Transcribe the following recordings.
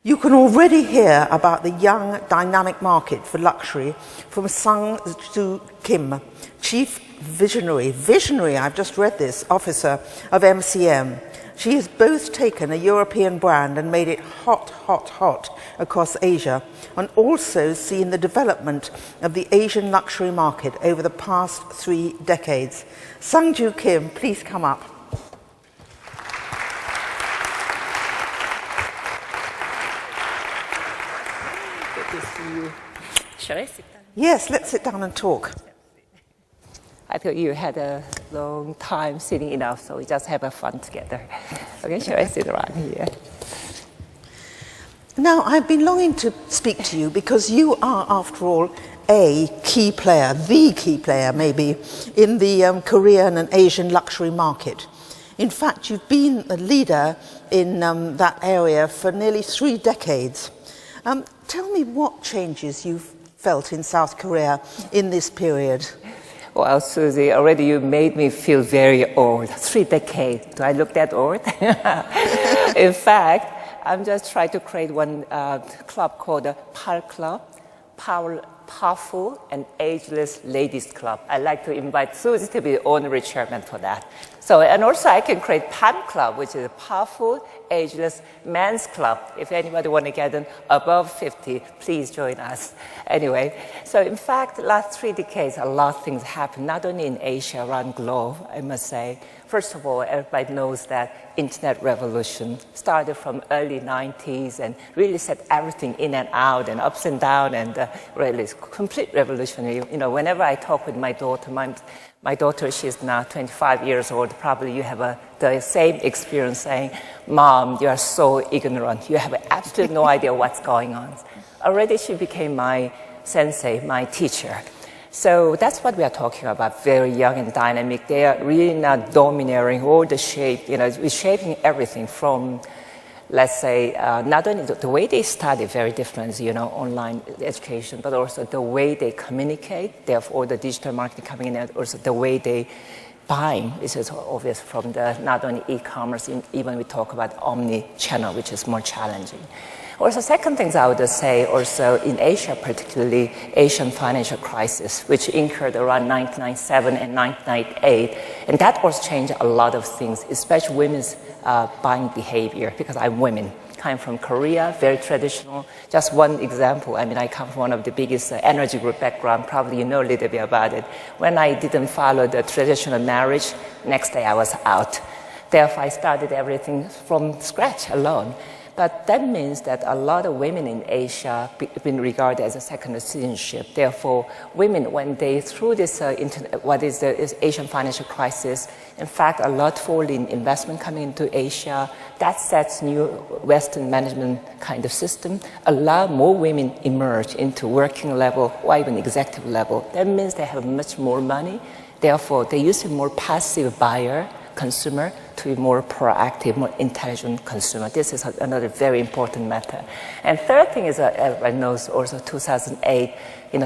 You can already hear about the young, dynamic market for luxury from Sang Joo Kim, Chief Visionary, I've just read this, Officer of MCM. She has both taken a European brand and made it hot across Asia, and also seen the development of the Asian luxury market over the past 3 decades. Sang Joo Kim, please come up. Good to see you. Shall I sit down? Yes, let's sit down and talk. I thought you had a long time sitting enough, so we just have a fun together. Okay, shall I sit around here? Now, I've been longing to speak to you because you are, after all, a key player, the key player maybe, in the Korean and Asian luxury market. In fact, you've been a leader in that area for nearly 3 decades. Tell me what changes you've felt in South Korea in this period. Well, Susie, already you made me feel very old. 3 decades. Do I look that old? In fact, I'm just trying to create one club called the PAL Club, Powerful and Ageless Ladies Club. I'd like to invite Susie to be the honorary chairman for that. So, and also I can create PAM Club, which is a Powerful Ageless Men's Club. If anybody want to get in above 50, please join us. Anyway, so in fact, last 3 decades, a lot of things happened, not only in Asia, around the globe, I must say. First of all, everybody knows that internet revolution started from early 90s and really set everything in and out and ups and down, and really it's complete revolutionary. You know, whenever I talk with my daughter, my daughter, she's now 25 years old, probably you have the same experience saying, Mom, you are so ignorant. You have absolutely no idea what's going on. Already she became my sensei, my teacher. So that's what we are talking about, very young and dynamic. They are really not domineering all the shape, we're shaping everything from, let's say, not only the way they study, very different, online education, but also the way they communicate. They have all the digital marketing coming in, and also the way they buying. This is obvious from the not only e-commerce, even we talk about omni-channel, which is more challenging. Also, second things I would say also in Asia, particularly Asian financial crisis, which occurred around 1997 and 1998. And that was changed a lot of things, especially women's buying behavior, because I'm women. Coming from Korea, very traditional. Just one example, I come from one of the biggest energy group background, probably you know a little bit about it. When I didn't follow the traditional marriage, next day I was out. Therefore, I started everything from scratch alone. But that means that a lot of women in Asia have been regarded as a second citizenship. Therefore, women, when they through this Asian financial crisis, in fact, a lot fall in investment coming into Asia. That sets new Western management kind of system. A lot more women emerge into working level or even executive level. That means they have much more money. Therefore, they use a more passive buyer, consumer, to be more proactive, more intelligent consumer. This is another very important matter. And third thing is, everybody knows also 2008,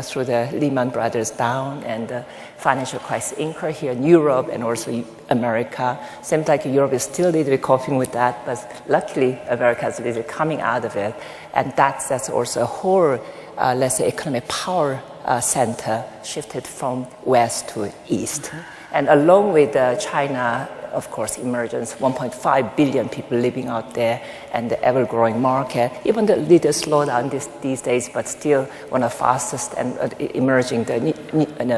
through the Lehman Brothers down and the financial crisis occurred here in Europe and also America. Seems like Europe is still a little bit coping with that, but luckily America is really coming out of it. And that's also a whole, let's say, economic power center shifted from west to east. Mm-hmm. And along with China, of course, emergence, 1.5 billion people living out there, and the ever-growing market. Even the little slowdown these days, but still one of the fastest and emerging the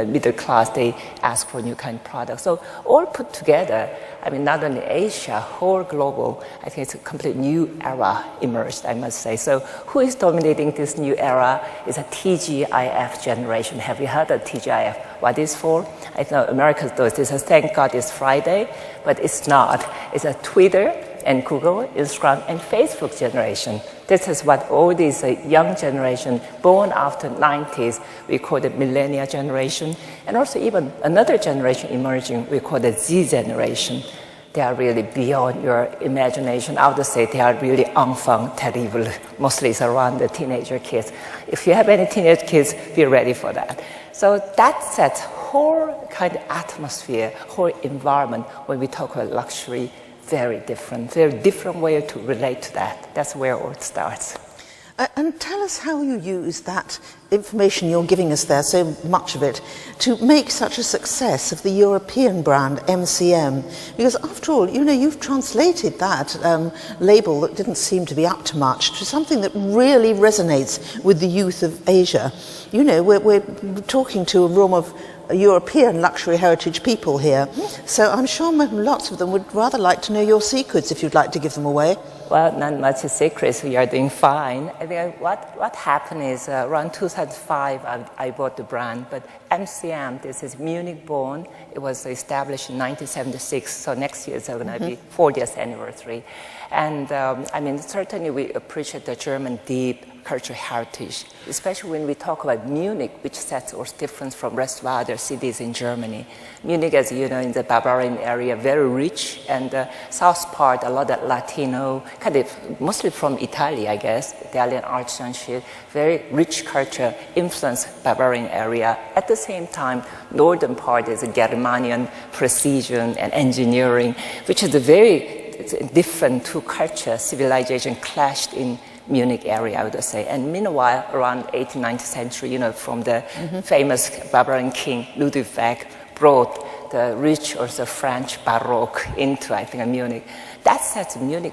middle class. They ask for new kind of products. So all put together, not only Asia, whole global, I think it's a complete new era emerged, I must say. So who is dominating this new era is a TGIF generation. Have you heard of TGIF? What is for? I know America does this. Thank God it's Friday, but it's not. It's a Twitter and Google, Instagram, and Facebook generation. This is what all these young generation born after 90s, we call the millennial generation. And also even another generation emerging, we call the Z generation. They are really beyond your imagination. I would say they are really enfant terrible. Mostly it's around the teenager kids. If you have any teenage kids, be ready for that. So that sets whole kind of atmosphere, whole environment when we talk about luxury. Very different way to relate to that. That's where it starts. And tell us how you use that information you're giving us there, so much of it, to make such a success of the European brand MCM. Because after all, you know, you've translated that label that didn't seem to be up to much to something that really resonates with the youth of Asia. You know, we're talking to a room of European luxury heritage people here. So I'm sure lots of them would rather like to know your secrets if you'd like to give them away. Well, not much secrets. We are doing fine. I think what happened is around 2005, I bought the brand. But MCM, this is Munich born. It was established in 1976. So next year is going to be 40th anniversary. And I mean, certainly we appreciate the German deep cultural heritage, especially when we talk about Munich, which sets us different from rest of other cities in Germany. Munich, as you know, in the Bavarian area, very rich, and the south part, a lot of Latino, kind of mostly from Italy, I guess, Italian artisanship, very rich culture, influenced Bavarian area. At the same time, northern part is a Germanian precision and engineering, which is a very different two cultures, civilization clashed in Munich area, I would say. And meanwhile, around 18th, 19th century, you know, from the famous Bavarian king Ludwig brought the rich or the French Baroque into, I think, Munich. That sets Munich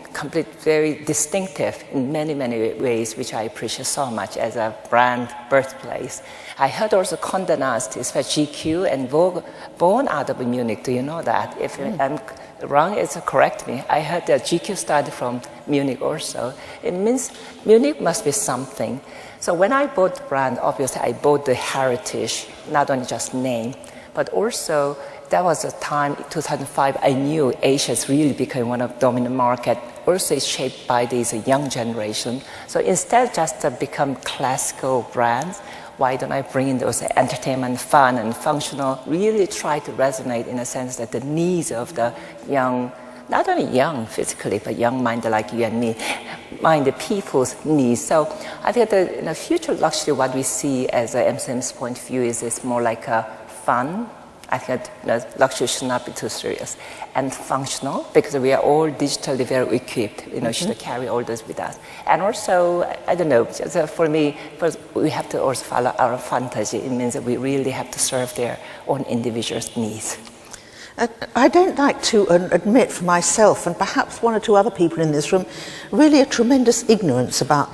very distinctive in many, many ways, which I appreciate so much as a brand birthplace. I heard also Conde Nast, especially GQ and Vogue, born out of Munich. Do you know that? If I'm wrong, it's correct me. I heard that GQ started from Munich also. It means Munich must be something. So when I bought the brand, obviously I bought the heritage, not only just name, but also that was a time, 2005, I knew Asia's really became one of the dominant market. Also it's shaped by this young generation. So instead of just become classical brands, why don't I bring in those entertainment, fun, and functional, really try to resonate in a sense that the needs of the young, not only young physically, but young-minded like you and me, minded people's needs. So I think that in the future luxury, what we see as a MCM's point of view is it's more like a fun. I think that luxury should not be too serious, and functional, because we are all digitally very equipped, you know, should carry all this with us. And also, I don't know, just for me, first, we have to also follow our fantasy. It means that we really have to serve their own individuals' needs. I don't like to admit for myself, and perhaps one or two other people in this room, really a tremendous ignorance about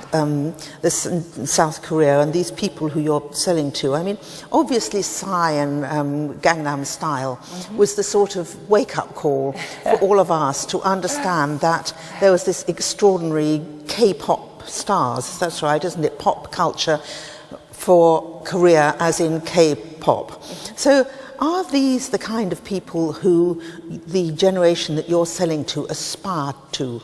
this in South Korea and these people who you're selling to. I mean, obviously Psy and Gangnam Style was the sort of wake-up call for all of us to understand that there was this extraordinary K-pop stars, that's right, isn't it, pop culture for Korea as in K-pop. So are these the kind of people who the generation that you're selling to aspire to?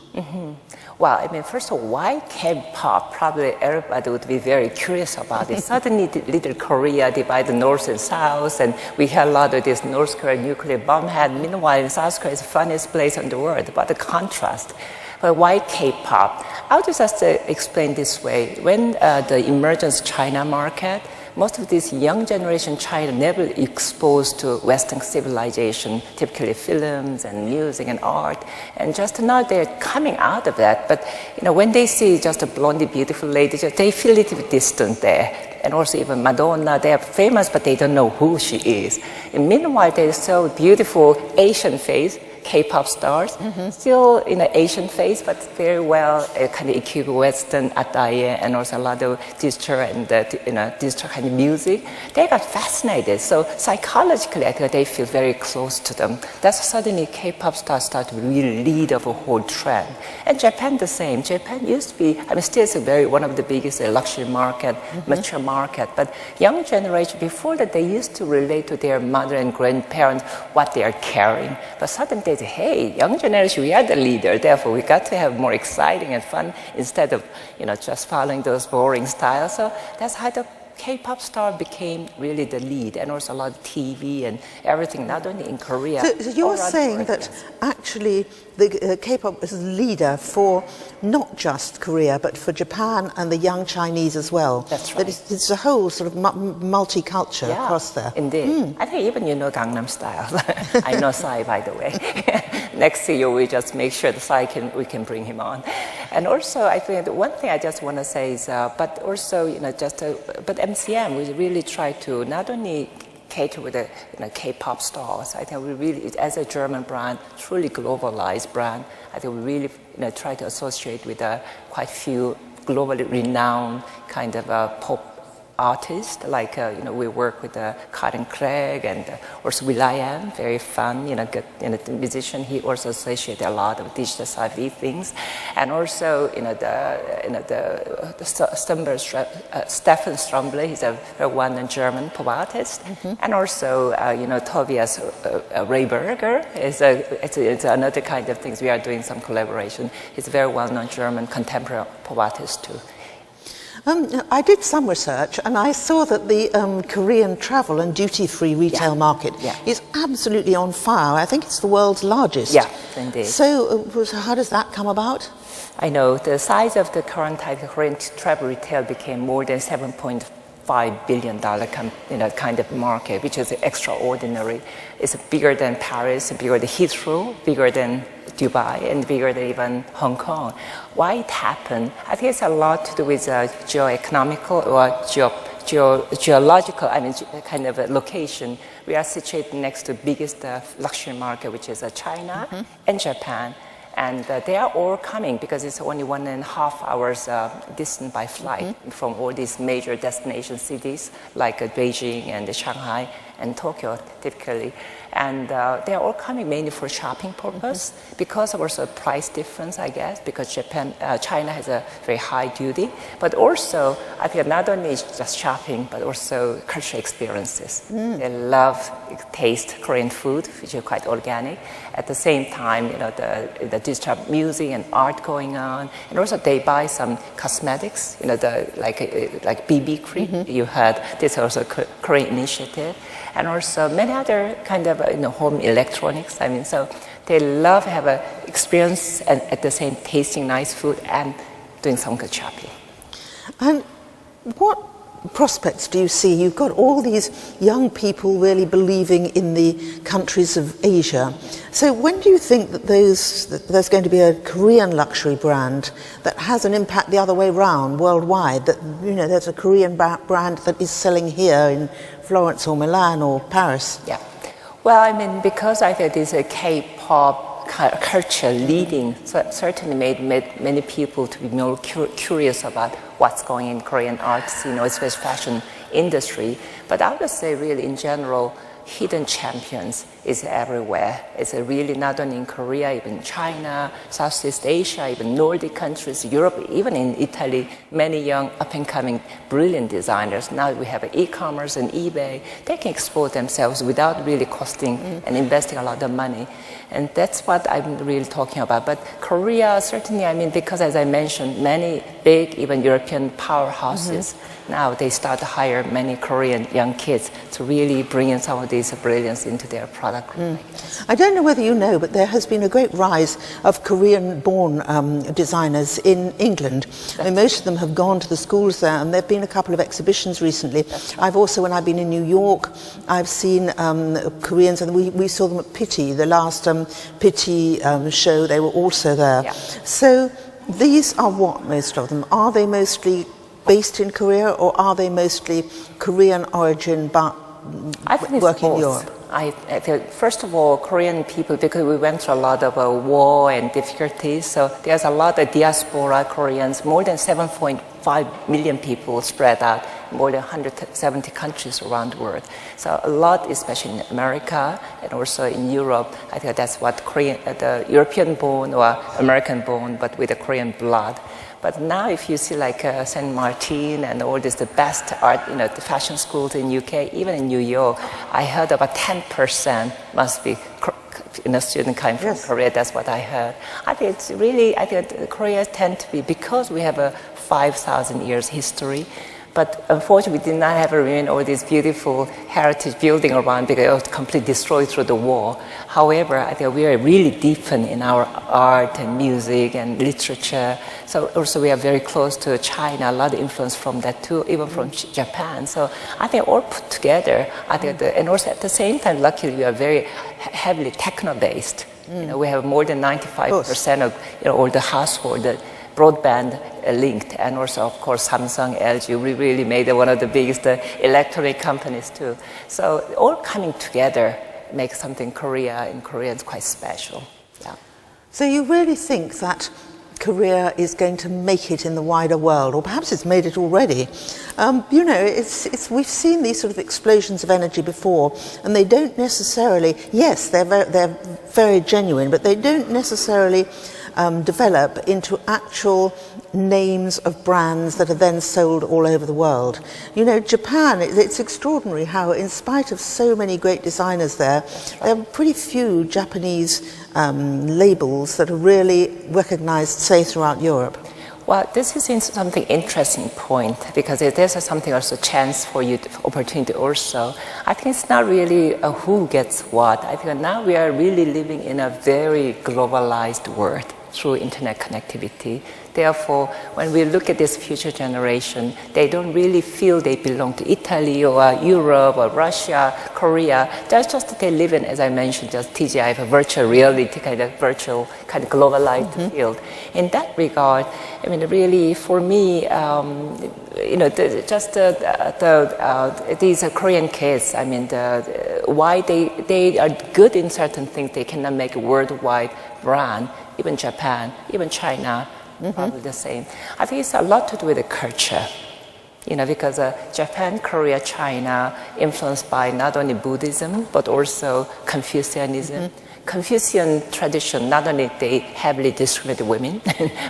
Well, I mean, first of all, why K-pop? Probably everybody would be very curious about it. Suddenly, little Korea divided north and south, and we had a lot of this North Korean nuclear bomb had. Meanwhile, South Korea is the funniest place in the world, but the contrast. But why K-pop? I'll just explain this way. When the emergence China market, most of this young generation China never exposed to Western civilization, typically films and music and art, and just now they're coming out of that. But you know, when they see just a blondie, beautiful lady, they feel a little bit distant there. And also even Madonna, they are famous, but they don't know who she is. And meanwhile, there's so beautiful Asian face, K-pop stars, still in an Asian face, but very well kind of equipped Western attire and also a lot of digital and digital kind of music. They got fascinated. So psychologically, I think they feel very close to them. That's suddenly K-pop stars start to really lead of a whole trend. And Japan the same. Japan used to be, I mean, still is one of the biggest luxury market, mature market. But young generation before that, they used to relate to their mother and grandparents what they are carrying. But suddenly they say, hey, young generation, we are the leader. Therefore, we got to have more exciting and fun instead of, you know, just following those boring styles. So that's how the K-pop star became really the lead, and also a lot of TV and everything, not only in Korea. So you're saying that actually the K-pop is a leader for not just Korea, but for Japan and the young Chinese as well. That's right. That it's a whole sort of multicultural across there. Indeed. I think even you know Gangnam Style. I know Psy, by the way. Next year we just make sure the Psy we can bring him on. And also, I think the one thing I just want to say is, but also, but MCM, we really try to not only cater with the K-pop stars. I think we really, as a German brand, truly globalized brand, I think we really try to associate with quite few globally renowned kind of pop artists. Like we work with Karen Craig and also Will.i.am, very fun, good musician. He also associated a lot of digital savvy things, and also Stefan Stromble, he's a very well-known German pop artist, and also Tobias Rehberger it's another kind of things we are doing some collaboration. He's a very well-known German contemporary pop artist too. I did some research and I saw that the Korean travel and duty-free retail market is absolutely on fire. I think it's the world's largest. Yeah, indeed. So how does that come about? I know the size of the current Korean travel retail became more than $7.5 billion kind of market, which is extraordinary. It's bigger than Paris, bigger than Heathrow, bigger than Dubai, and bigger than even Hong Kong. Why it happened? I think it's a lot to do with geo-economical or geological, kind of a location. We are situated next to the biggest luxury market, which is China and Japan. And they are all coming because it's only 1.5 hours distance by flight from all these major destination cities like Beijing and Shanghai and Tokyo typically. And they are all coming mainly for shopping purpose because of also price difference, I guess, because China has a very high duty. But also, I think not only just shopping, but also cultural experiences. They love taste Korean food, which is quite organic. At the same time, the digital music and art going on, and also they buy some cosmetics, like BB cream. You heard this is also a Korean initiative, and also many other kind of home electronics. So they love have a experience and at the same tasting nice food and doing some good shopping. And what prospects do you see? You've got all these young people really believing in the countries of Asia. So when do you think that there's going to be a Korean luxury brand that has an impact the other way round worldwide? That there's a Korean brand that is selling here in Florence or Milan or Paris? Yeah. Well, because I think this K-pop culture leading certainly made many people to be more curious about what's going in Korean arts, especially fashion industry. But I would say really in general, hidden champions is everywhere. It's really not only in Korea, even China, Southeast Asia, even Nordic countries, Europe, even in Italy, many young up-and-coming brilliant designers. Now we have e-commerce and eBay. They can export themselves without really costing and investing a lot of money. And that's what I'm really talking about. But Korea, certainly, because as I mentioned, many big, even European powerhouses, now they start to hire many Korean young kids to really bring in some of these brilliance into their product. I don't know whether you know, but there has been a great rise of Korean-born designers in England. Most of them have gone to the schools there, and there have been a couple of exhibitions recently. I've also, when I've been in New York, I've seen Koreans, and we saw them at Pitti, the last Pitti show. They were also there. Yeah. So these are what, most of them? Are they mostly based in Korea, or are they mostly Korean origin but I think working both. in Europe? I think, first of all, Korean people, because we went through a lot of war and difficulties, so there's a lot of diaspora Koreans, more than 7.5 million people spread out, more than 170 countries around the world. So a lot, especially in America and also in Europe. I think that's what the European-born or American-born, but with a Korean blood. But now if you see like St. Martin and all this, the best art, the fashion schools in UK, even in New York, I heard about 10% must be student coming from Korea. That's what I heard. I think it's really, Korea tend to be, because we have a 5,000 years history, but unfortunately, we did not have all these beautiful heritage building around because it was completely destroyed through the war. However, I think we are really deepened in our art and music and literature. So also we are very close to China, a lot of influence from that too, even from Japan. So I think all put together, and also at the same time, luckily we are very heavily techno-based. We have more than 95% of all the household broadband linked, and also, of course, Samsung, LG, we really made one of the biggest electronic companies too. So all coming together makes something Korea, and Korea is quite special. Yeah. So you really think that Korea is going to make it in the wider world, or perhaps it's made it already? You know, we've seen these sort of explosions of energy before, and they don't necessarily, yes, they're very genuine, but they don't necessarily develop into actual names of brands that are then sold all over the world. You know, Japan, it's extraordinary how, in spite of so many great designers there are pretty few Japanese labels that are really recognized, say, throughout Europe. Well, this is something interesting point, because there's something also chance for you, opportunity also. I think it's not really who gets what. I think now we are really living in a very globalized world through internet connectivity. Therefore, when we look at this future generation, they don't really feel they belong to Italy or Europe or Russia, Korea. That's just they live in, as I mentioned, just TGI, a virtual reality, kind of virtual, kind of globalized field. In that regard, I mean, really, for me, you know, these Korean kids, I mean, why they are good in certain things, they cannot make a worldwide brand, even Japan, even China, probably the same. I think it's a lot to do with the culture, you know, because Japan, Korea, China, influenced by not only Buddhism, but also Confucianism. Confucian tradition, not only they heavily discriminate women,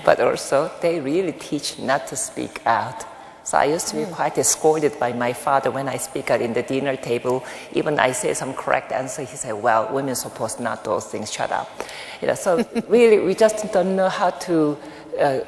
but also they really teach not to speak out. So I used to be quite scolded by my father when I speak out in the dinner table. Even I say some correct answer, he said, well, women are supposed not those things, shut up. You know, so really, we just don't know how to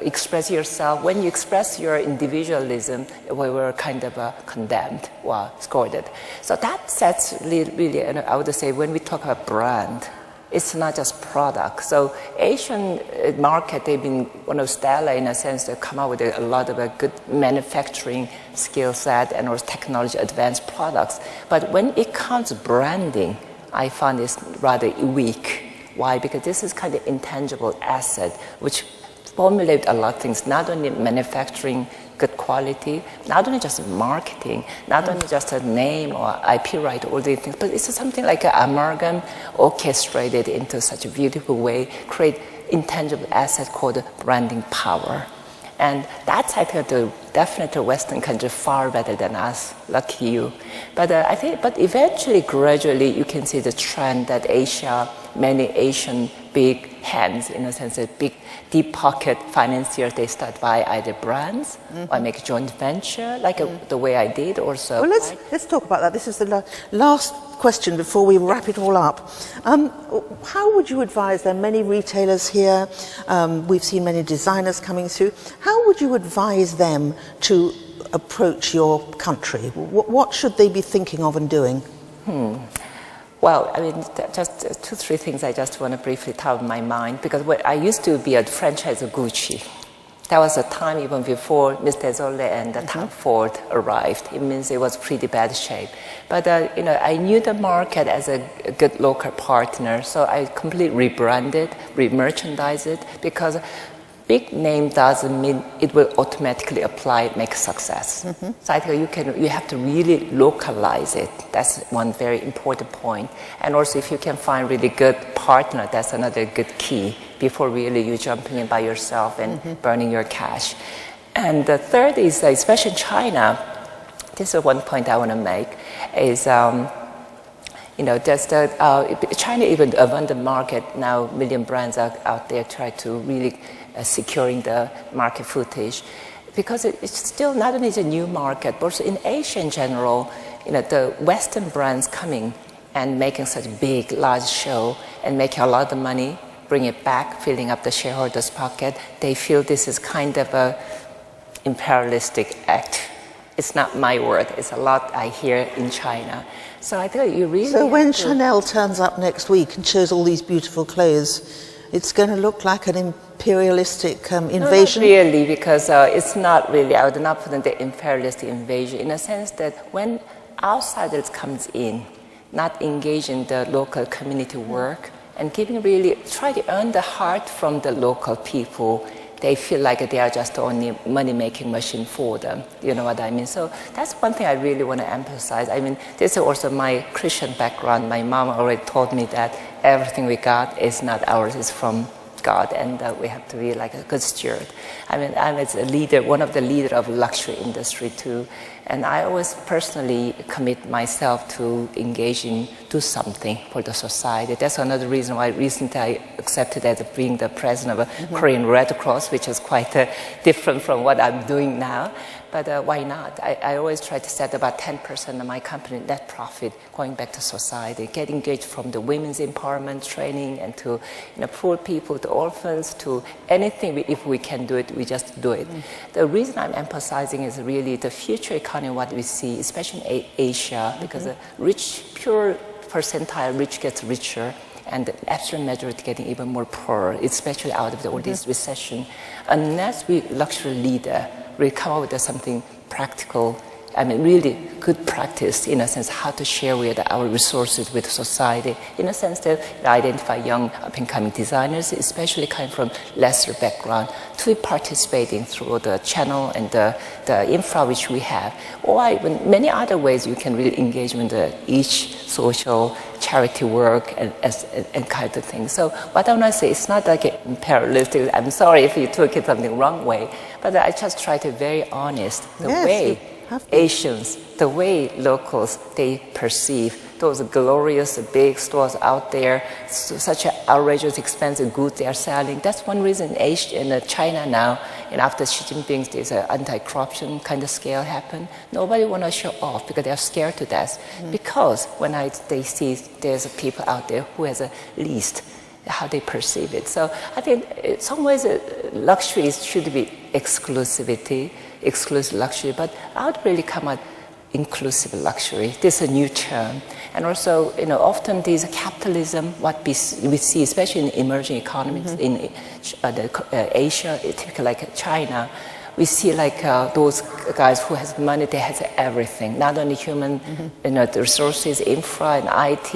express yourself. When you express your individualism, we were kind of condemned or scolded. So that sets really, I would say, when we talk about brand, it's not just product. So Asian market, they've been one of stellar in a sense. They come out with a lot of good manufacturing skill set and also technology advanced products. But when it comes to branding, I find it's rather weak. Why? Because this is kind of intangible asset, which formulate a lot of things, not only manufacturing good quality, not only just marketing, not only just a name or IP right, all these things, but it's something like an amalgam orchestrated into such a beautiful way, create intangible asset called branding power. And that's, I think, definitely Western country far better than us. Lucky you. But I think, but eventually, gradually, you can see the trend that Asia, many Asian big hands, in a sense, a big deep pocket financiers, they start by either brands or make a joint venture, like the way I did, or so. Well, let's talk about that. This is the last question before we wrap it all up. How would you advise? There are many retailers here. We've seen many designers coming through. How would you advise them to approach your country? What should they be thinking of and doing? Well, I mean, just 2, 3 things I just want to briefly tell in my mind, because I used to be a franchise of Gucci. That was a time even before Mr. Zolle and Tom Ford arrived. It means it was pretty bad shape. But, you know, I knew the market as a good local partner, so I completely rebranded, re-merchandised it, because big name doesn't mean it will automatically apply, make success. So I think you have to really localize it. That's one very important point. And also, if you can find really good partner, that's another good key before really you jumping in by yourself and burning your cash. And the third is, especially in China, this is one point I want to make, is you know, just China even abundant market now, million brands are out there try to really securing the market footage, because it's still not only a new market, but also in Asia in general, you know, the Western brands coming and making such big, large show and making a lot of money, bring it back, filling up the shareholders' pocket. They feel this is kind of a imperialistic act. It's not my word. It's a lot I hear in China. So I think you really. So when Chanel turns up next week and shows all these beautiful clothes, it's going to look like an imperialistic invasion? No, not really, because it's not really. I would not put in the imperialistic invasion, in a sense that when outsiders comes in, not engage in the local community work, and giving really, try to earn the heart from the local people, they feel like they are just the only money-making machine for them. You know what I mean? So that's one thing I really want to emphasize. I mean, this is also my Christian background. My mom already told me that everything we got is not ours, it's from God, and we have to be like a good steward. I mean, I'm as a leader, one of the leader of luxury industry too, and I always personally commit myself to engaging, do something for the society. That's another reason why recently I accepted as being the president of a Korean Red Cross, which is quite different from what I'm doing now. But why not? I always try to set about 10% of my company net profit going back to society, get engaged from the women's empowerment training and to poor people, to orphans, to anything. If we can do it, we just do it. The reason I'm emphasizing is really the future economy, what we see, especially in Asia, because the rich, pure percentile rich gets richer, and the absolute majority getting even more poor, especially out of all this recession. Unless we luxury leader, we come up with something practical, I mean, really good practice, in a sense, how to share with our resources with society, in a sense that identify young up-and-coming designers, especially coming from lesser background, to be participating through the channel and the infra which we have, or even many other ways you can really engage with each social charity work and kind of thing. So what I want to say, it's not like a imperialistic, I'm sorry if you took it something wrong way, but I just try to be very honest, the way Asians, the way locals, they perceive those glorious big stores out there, such an outrageous expensive goods they are selling. That's one reason in China now, and after Xi Jinping, there's an anti-corruption kind of scale happen. Nobody want to show off because they are scared to death. Because when they see there's people out there who has a least, how they perceive it. So I think in some ways luxury should be exclusive luxury, but I would really come at inclusive luxury. This is a new term. And also, often these capitalism, what we see, especially in emerging economies, in Asia, typically like China, we see like those guys who has money, they has everything, not only human, the resources, infra and IT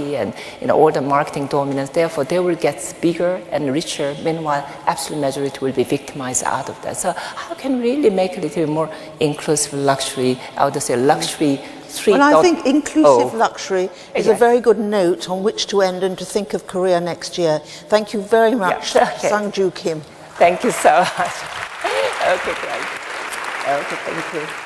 and all the marketing dominance. Therefore, they will get bigger and richer. Meanwhile, absolute majority will be victimized out of that. So how can we really make it a little more inclusive luxury? I would say luxury 3.0. Well, I think inclusive luxury is a very good note on which to end and to think of Korea next year. Thank you very much, Sang-Joo Kim. Thank you so much. Okay, great. Okay, thank you.